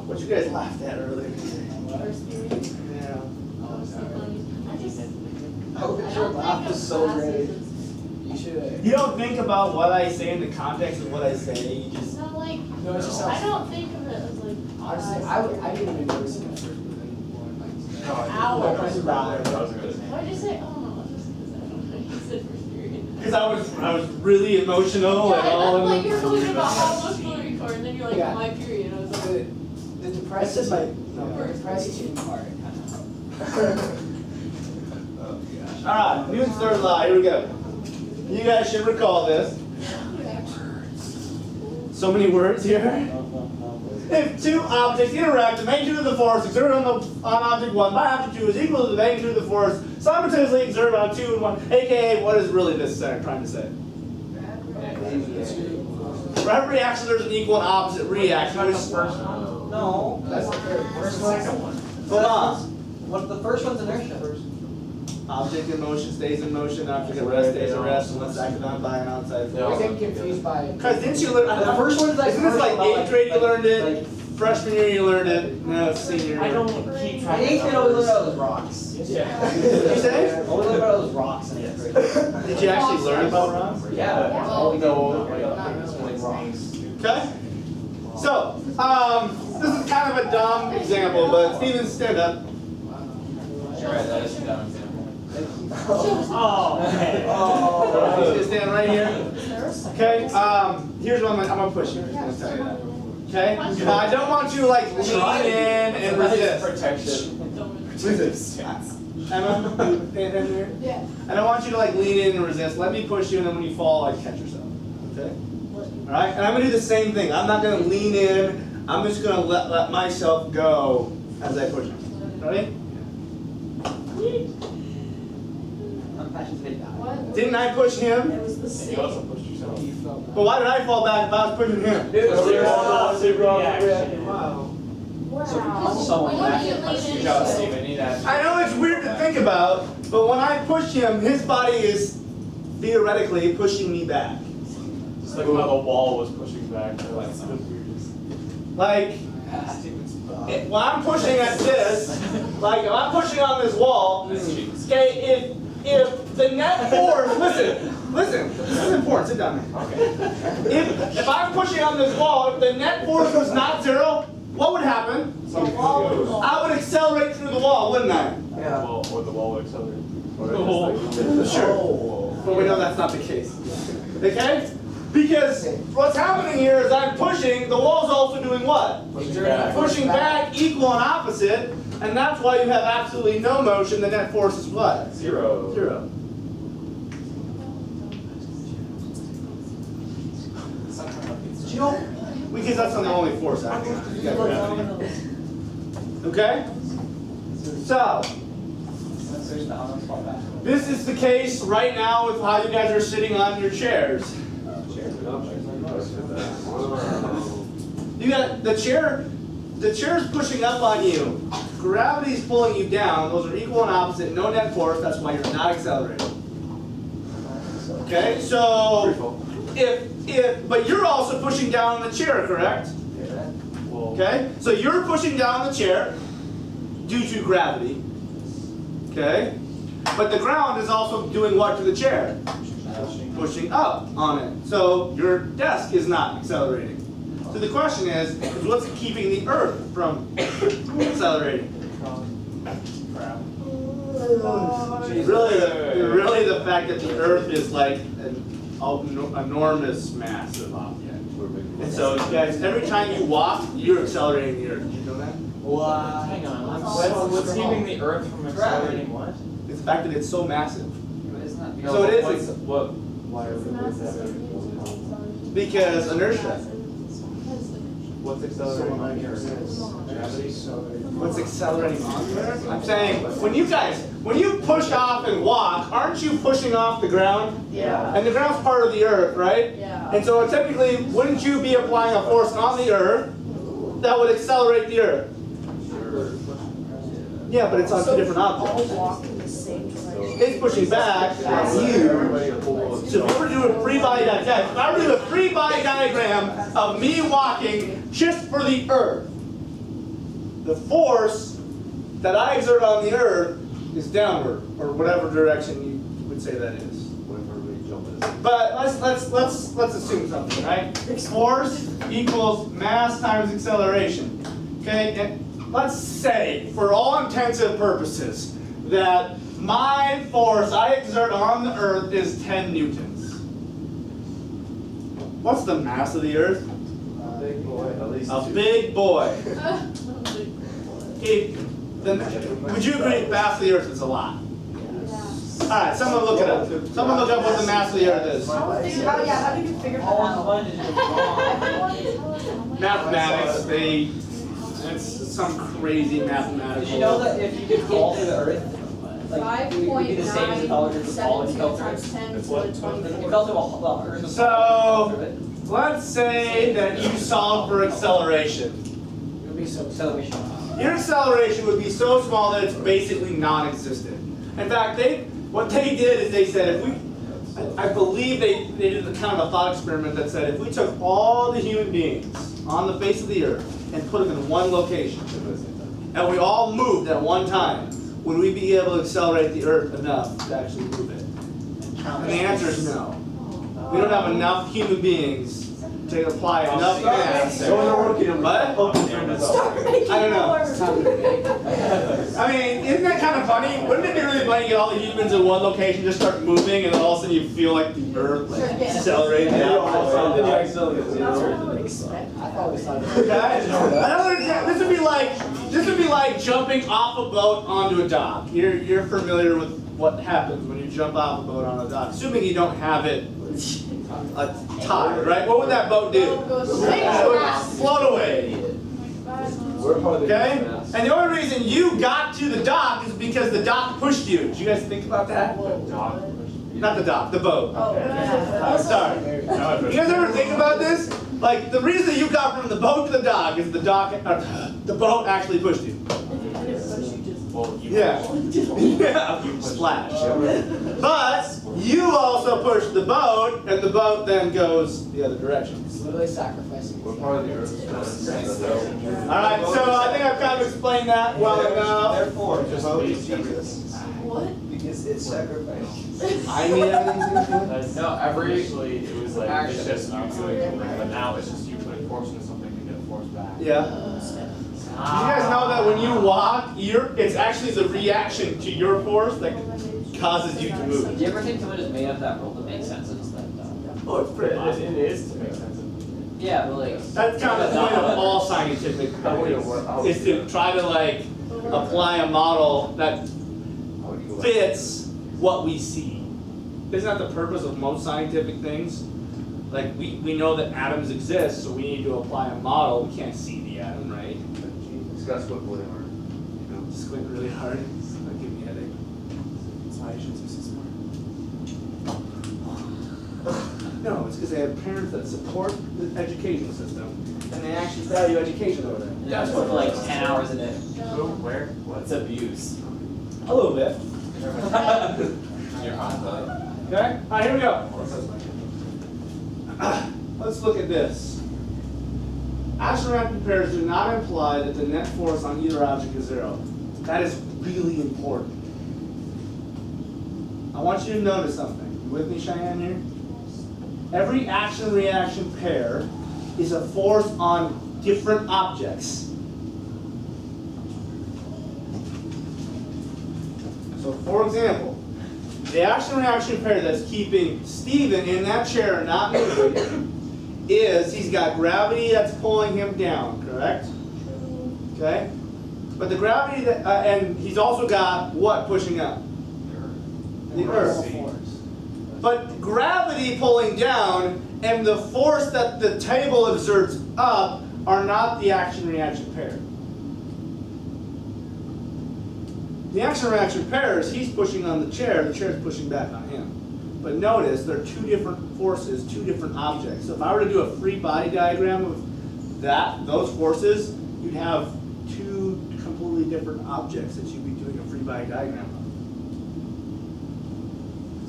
What you guys laughed at earlier today? Yeah. Your laugh was so great. You should. You don't think about what I say in the context of what I say. You just. No, like. No, it's just. I don't think of it as like. Honestly, I didn't even notice it at first, but then Hours. Why'd you say? Oh no, just because I don't know. You said first period. Because I was really emotional Yeah, and all. like you're talking about how much will you record, and then you're like, Yeah. my period. I was like, The depressed part, kind of. All right, Newton's third law. Here we go. You guys should recall this. So many words here. If two objects interact, the magnitude of the force exerted on object 1 by object 2 is equal to the magnitude of the force simultaneously exerted on 2 and 1. AKA, what is really this trying to say? For every reaction, there's an equal and opposite reaction. No, that's the first one. Second one. Hold on. What the first one's inertia. Object in motion stays in motion. Object at rest stays at rest unless acted on by an outside I force. get confused by. Because didn't you learn? The first one is like. Isn't this like 8th grade you learned it? Like, Freshman year you learned it. No, it's senior year. I don't keep track. in 8th grade, I always learned about those rocks. Yeah. Did you say? I always learned about those rocks in 8th grade. Did you actually learn about rocks? Yeah. Oh, we no. rocks. Okay. So, this is kind of a dumb example, but Steven, stand up. You're right, that is a dumb example. Oh, okay. He's gonna stand right here. Okay. Here's what I'm gonna push you. I'm just gonna tell you that. Okay. I don't want you to like lean in and resist. Protection. Resist. Emma, stand in here. Yeah. I don't want you to like lean in and resist. Let me push you, and then when you fall, like catch yourself. Okay. All right. And I'm gonna do the same thing. I'm not gonna lean in. I'm just gonna let myself go as I push him. Ready? What? Didn't I push him? It was the And you same. also pushed yourself. But why did I fall back if I was pushing him? Wow. Someone Why back don't you in lean Good in? job, Steven. Need that. I know it's weird to think about, but when I push him, his body is theoretically pushing me back. Just like how the wall was pushing back. That's the weirdest. Like, when I'm pushing at this, like if I'm pushing on this wall, okay, if the net force, listen, this is important, sit down here. Okay. If I'm pushing on this wall, if the net force was not 0, what would happen? I would accelerate through the wall, wouldn't I? Yeah. Or the wall would accelerate. Sure. But we know that's not the case. Okay? Because what's happening here is I'm pushing, the wall's also doing what? Pushing back, equal and opposite, and that's why you have absolutely no motion. The net force is what? 0. 0. Because that's not the only force acting on it. You got gravity. Okay? So, this is the case right now with how you guys are sitting on your chairs. You got the chair's pushing up on you. Gravity's pulling you down. Those are equal and opposite. No net force. That's why you're not accelerating. Okay? So, but you're also pushing down on the chair, correct? Okay? So you're pushing down the chair due to gravity. Okay? But the ground is also doing what to the chair? Pushing up on it. So your desk is not accelerating. So the question is what's keeping the Earth from accelerating? Really the fact that the Earth is like an enormous, massive object. And so you guys, every time you walk, you're accelerating the Earth. Did you know that? What? Hang on. What's keeping the Earth from accelerating what? It's the fact that it's so massive. No, So it is. Why are we with that? Because inertia. What's accelerating on the Earth? Gravity. What's accelerating on the Earth? I'm saying, when you push off and walk, aren't you pushing off the ground? Yeah. And the ground's part of the Earth, right? Yeah. And so technically, wouldn't you be applying a force on the Earth that would accelerate the Earth? Yeah, but it's on two different objects. It's pushing back on you. So if we were to do a free body diagram, if I were to do a free body diagram of me walking just for the Earth, the force that I exert on the earth is downward, or whatever direction you would say that is. But let's assume something, right? Force equals mass times acceleration. Okay, and let's say, for all intensive purposes, that my force I exert on the earth is 10 newtons. What's the mass of the earth? Big boy, at least. A big boy. Would you agree mass of the earth is a lot? Alright, someone look it up. Someone look up what the mass of the earth is. How did you figure that All out? one is wrong. Mathematics, it's some crazy mathematical. Did you know that if you could fall through the earth, like it would be the same as how it would fall if you fell through it? If you fell through the earth, would fall through it. Let's say that you solve for acceleration. It would be so acceleration. Your acceleration would be so small that it's basically non-existent. In fact, what they did is they said I believe they did kind of a thought experiment that said if we took all the human beings on the face of the earth and put them in one location, and we all moved at one time, would we be able to accelerate the earth enough to actually move it? And the answer is no. We don't have enough human beings to apply enough mass. What? I don't know. I mean, isn't that kind of funny? Wouldn't it be really funny to get all the humans in one location, just start moving, and then all of a sudden you feel like the earth like accelerating out? This would be like jumping off a boat onto a dock. You're familiar with what happens when you jump off a boat on a dock, assuming you don't have it tied, right? What would that boat do? It would float away. Okay? And the only reason you got to the dock is because the dock pushed you. Did you guys think about that? Not the dock, the boat. Sorry. You guys ever think about this? Like, the reason you got from the boat to the dock is the boat actually pushed you. Yeah. Yeah. Splash. But you also push the boat, and the boat then goes the other direction. Literally sacrificing. We're part of the earth. Alright, so I think I've kind of explained that well enough. Therefore, Just believe Jesus. What? because it's sacrifice. I mean everything's No, actually, it was like, it's just you doing it, but now it's just you putting force into something to get force back. Yeah. You guys know that when you walk, it's actually the reaction to your force that causes you to move. Do you ever think someone just made up that rule that makes sense and just like, Oh, it's pretty awesome. It is to make sense of yeah, but like. That's kind of the point of all scientific things, is to try to like apply a model that fits what we see. Isn't that the purpose of most scientific things? Like we know that atoms exist, so we need to apply a model. We can't see the atom, right? It's got to squint really hard. Squint really hard. That'll give me a headache. That's why you should be so smart. No, it's because they have parents that support the education system, and they actually value education over there. Yeah, for like 10 hours a day. who, where, what's abuse? A little bit. Your hot Okay? All right, here we go. Let's look at this. Action reaction pairs do not imply that the net force on either object is zero. That is really important. I want you to notice something. You with me, Cheyenne, here? Every action-reaction pair is a force on different objects. So, for example, the action-reaction pair that's keeping Steven in that chair and not moving is he's got gravity that's pulling him down, correct? Okay? But the gravity that, and he's also got what pushing up? The earth. But gravity pulling down and the force that the table exerts up are not the action-reaction pair. The action-reaction pair is he's pushing on the chair is pushing back on him. But notice there are two different forces, two different objects. So if I were to do a free body diagram of those forces, you'd have two completely different objects that you'd be doing a free body diagram of.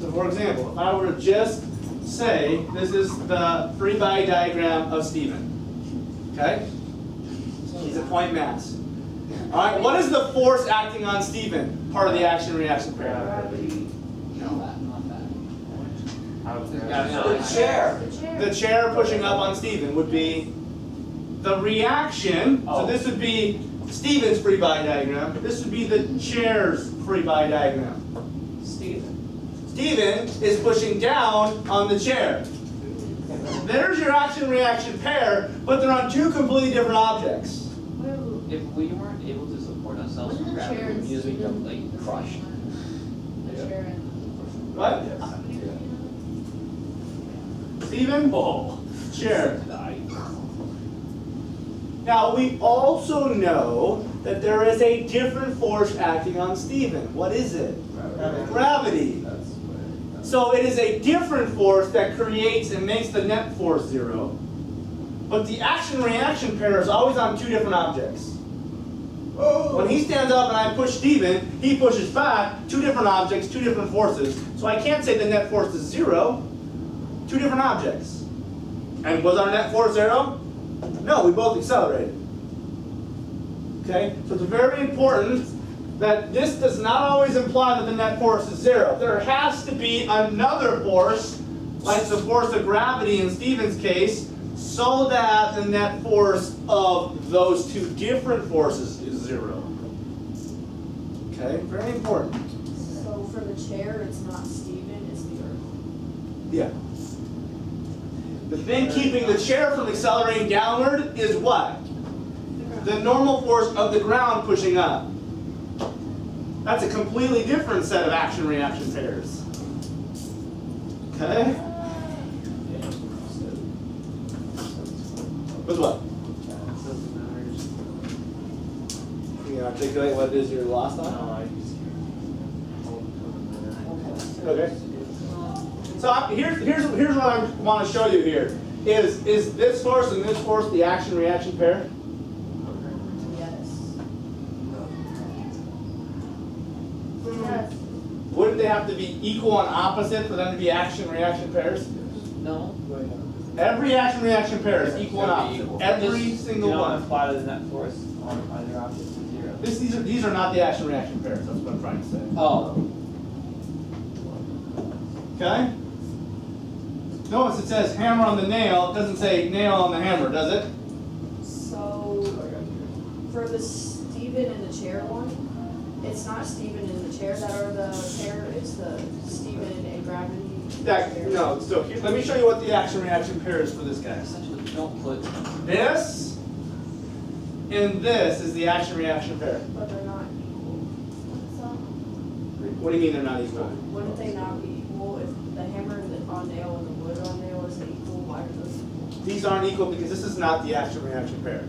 So for example, if I were to just say this is the free body diagram of Steven, okay? He's a point mass. Alright, what is the force acting on Stephen? Part of the action-reaction pair. Gravity. Not that. How is The that? chair. The chair pushing up on Stephen would be the reaction. So this would be Stephen's free body diagram. This would be the chair's free body diagram. Stephen is pushing down on the chair. There's your action-reaction pair, but they're on two completely different objects. If we weren't able to support ourselves from Wouldn't the chair gravity, we'd just become and like crushed. The chair and. What? Stephen? Chair. Now, we also know that there is a different force acting on Stephen. What is it? Gravity. So it is a different force that creates and makes the net force 0. But the action-reaction pair is always on two different objects. When he stands up and I push Stephen, he pushes back, two different objects, two different forces. So I can't say the net force is 0. Two different objects. And was our net force 0? No, we both accelerated. Okay? So it's very important that this does not always imply that the net force is 0. There has to be another force, like the force of gravity in Stephen's case, so that the net force of those two different forces is 0. Okay? Very important. So for the chair, it's not Stephen, it's the earth. Yeah. The thing keeping the chair from accelerating downward is what? The normal force of the ground pushing up. That's a completely different set of action-reaction pairs. Okay? With what? Can you articulate what it is you're lost on? Okay. So here's what I want to show you here. Is this force and this force the action-reaction pair? Yes. Wouldn't they have to be equal and opposite for them to be action-reaction pairs? No. Every action-reaction pair is equal and opposite. Every single You don't one. apply the net force on either object to 0. These are not the action-reaction pairs. That's what I'm trying to say. Oh. Okay? Notice it says hammer on the nail. It doesn't say nail on the hammer, does it? So for the Stephen in the chair one, it's not Stephen in the chair that are the pair, it's the Stephen and gravity. No. So let me show you what the action-reaction pair is for this guy. Essentially, don't put. This and this is the action-reaction pair. But they're not equal. What do you mean they're not equal? Wouldn't they not be equal if the hammer on nail and the wood on nail is equal? Why are those equal? These aren't equal because this is not the action-reaction pair.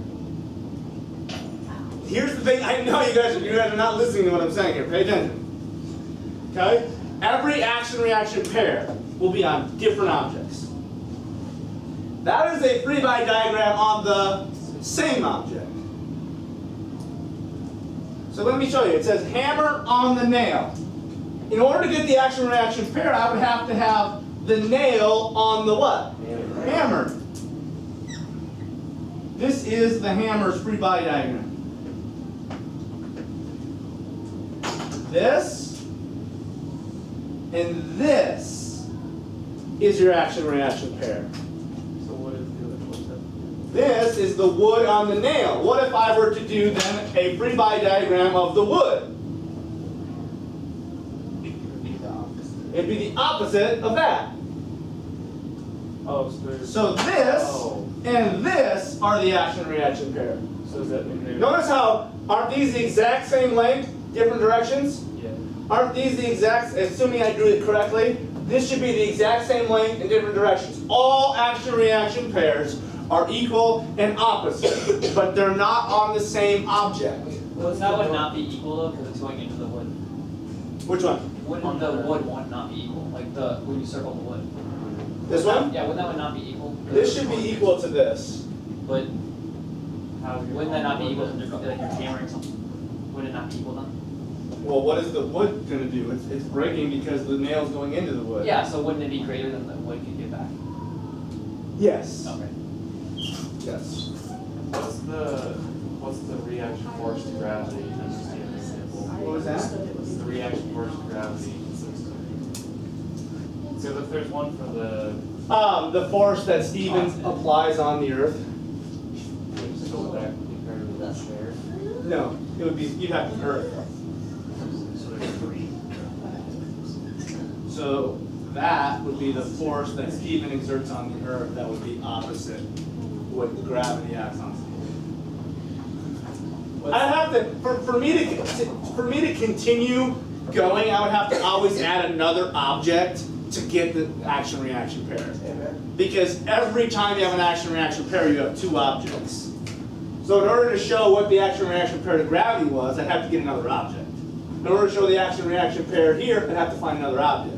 Here's the thing. I know you guys are not listening to what I'm saying here. Pay attention. Okay? Every action-reaction pair will be on different objects. That is a free body diagram on the same object. So let me show you. It says hammer on the nail. In order to get the action-reaction pair, I would have to have the nail on the what? Hammer. This is the hammer's free body diagram. This and this is your action-reaction pair. So what is the other force? This is the wood on the nail. What if I were to do then a free body diagram of the wood? It'd be the opposite of that. Oh, so there's. So this and this are the action-reaction pair. So does that mean they're. Notice how, aren't these the exact same length, different directions? Yeah. Aren't these the exact, assuming I drew it correctly, this should be the exact same length in different directions. All action-reaction pairs are equal and opposite, but they're not on the same object. Well, that would not be equal though, because it's going into the wood. Which one? Wouldn't the wood one not be equal? Like when you circle the wood. This one? Yeah, wouldn't that one not be equal? This should be equal to this. But How is your wouldn't that not be wood equal then? to like you're hammering something? Would it not be equal then? Well, what is the wood going to do? It's breaking because the nail's going into the wood. Yeah, so wouldn't it be greater than the wood could get back? Yes. Okay. Yes. What's the reaction force to gravity? there's one for the, The force that Stephen applies on the earth. so would that compare to the chair? No, it would be, you'd have the earth. So there's 3. So that would be the force that Stephen exerts on the earth that would be opposite what the gravity acts on Stephen. I have to, for me to continue going, I would have to always add another object to get the action reaction pair. Because every time you have an action reaction pair, you have 2 objects. So in order to show what the action reaction pair to gravity was, I'd have to get another object. In order to show the action reaction pair here, I'd have to find another object.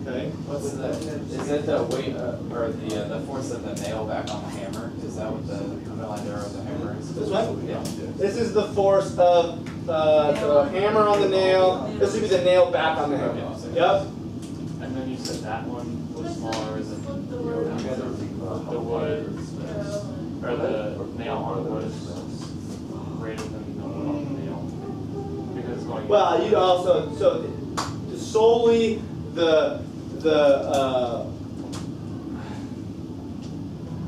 Okay? What's the, is it the weight, or the force of the nail back on the hammer? Is that what the underlying arrow of the hammer is? This one? Yeah. This is the force of the hammer on the nail. This would be the nail back on the hammer. Yep. And then you said that one was smaller, is it the wood, or the nail on the wood is greater than the wood on the nail? Because it's going. Well, you also, so solely the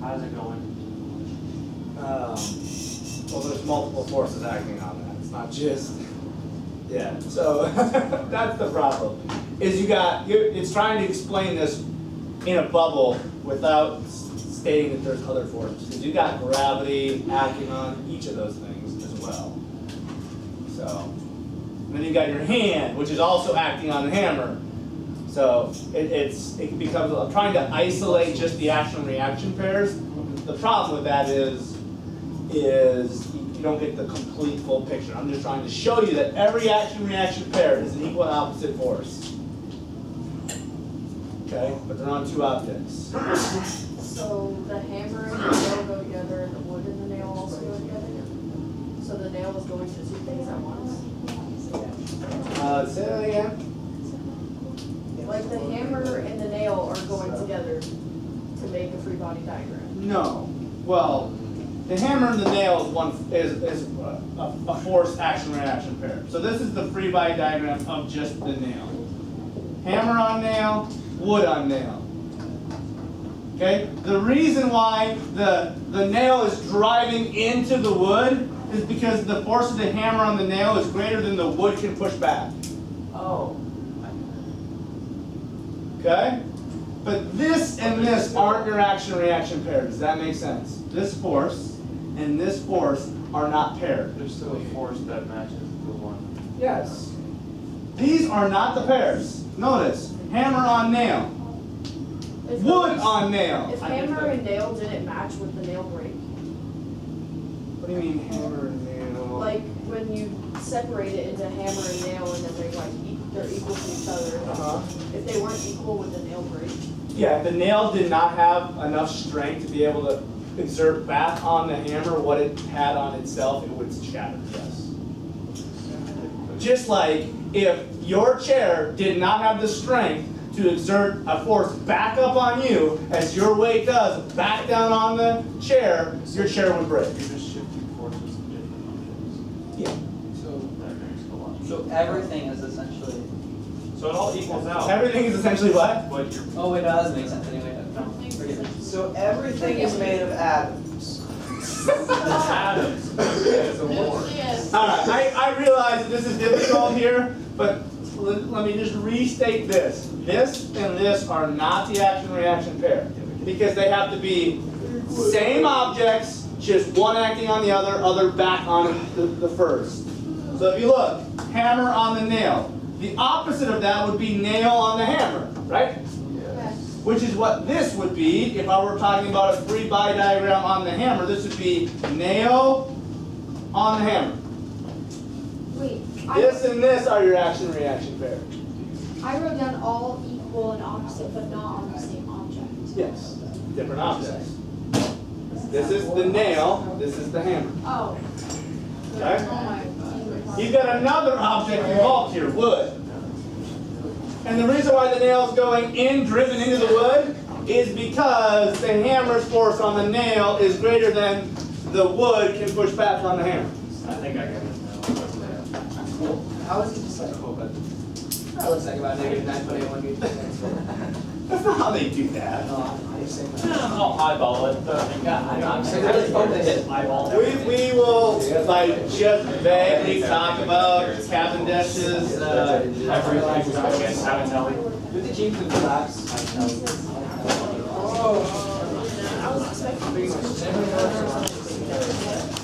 How's it going? well, there's multiple forces acting on that. It's not just, yeah. So that's the problem. Is it's trying to explain this in a bubble without stating that there's other forces. Because you got gravity acting on each of those things as well. So, and then you got your hand, which is also acting on the hammer. So it becomes trying to isolate just the action reaction pairs. The problem with that is you don't get the complete full picture. I'm just trying to show you that every action reaction pair is an equal and opposite force. Okay, but they're on 2 objects. So the hammer and the nail go together, and the wood and the nail also go together? So the nail is going to 2 things at once? Say that again. Like the hammer and the nail are going together to make a free body diagram? No. Well, the hammer and the nail is a force action reaction pair. So this is the free body diagram of just the nail. Hammer on nail, wood on nail. Okay? The reason why the nail is driving into the wood is because the force of the hammer on the nail is greater than the wood can push back. Oh. Okay? But this and this aren't your action reaction pairs. Does that make sense? This force and this force are not paired. There's still a force that matches the one. Yes. These are not the pairs. Notice, hammer on nail, If wood those- on nail. If hammer and nail didn't match, would the nail break? What do you mean hammer and nail? Like when you separate it into hammer and nail and then they're equal to each other. Uh-huh. If they weren't equal, would the nail break? Yeah, if the nail did not have enough strength to be able to exert back on the hammer what it had on itself, it would shatter, yes. Just like if your chair did not have the strength to exert a force back up on you as your weight does back down on the chair, your chair would break. You're just shifting forces to different objects. Yeah. That makes a lot. So everything is essentially. So it all equals out. Everything is essentially what? But you're. Oh, it does make sense anyway. No, forget it. So everything is made of atoms. Atoms. It's a war. Yes. All right, I realize that this is difficult here, but let me just restate this. This and this are not the action-reaction pair because they have to be same objects, just one acting on the other back on the first. So if you look, hammer on the nail. The opposite of that would be nail on the hammer, right? Which is what this would be if I were talking about a free body diagram on the hammer. This would be nail on the hammer. Wait, This and this are your action-reaction pair. I wrote down all equal and opposite, but not on the same object. Yes, different objects. This is the nail, this is the hammer. Oh. Okay? Oh my. You've got another object involved here, wood. And the reason why the nail is going in, driven into the wood, is because the hammer's force on the nail is greater than the wood can push back on the hammer. I think I got it now. How is it just like, that looks like about -9.81 newtons. That's not how they do that. I'll eyeball it, but I'm really hoping to hit eyeball. We will, like, just vaguely talk about Cavendish's, every haven't tell me. With the Chiefs and collapse. I was expecting.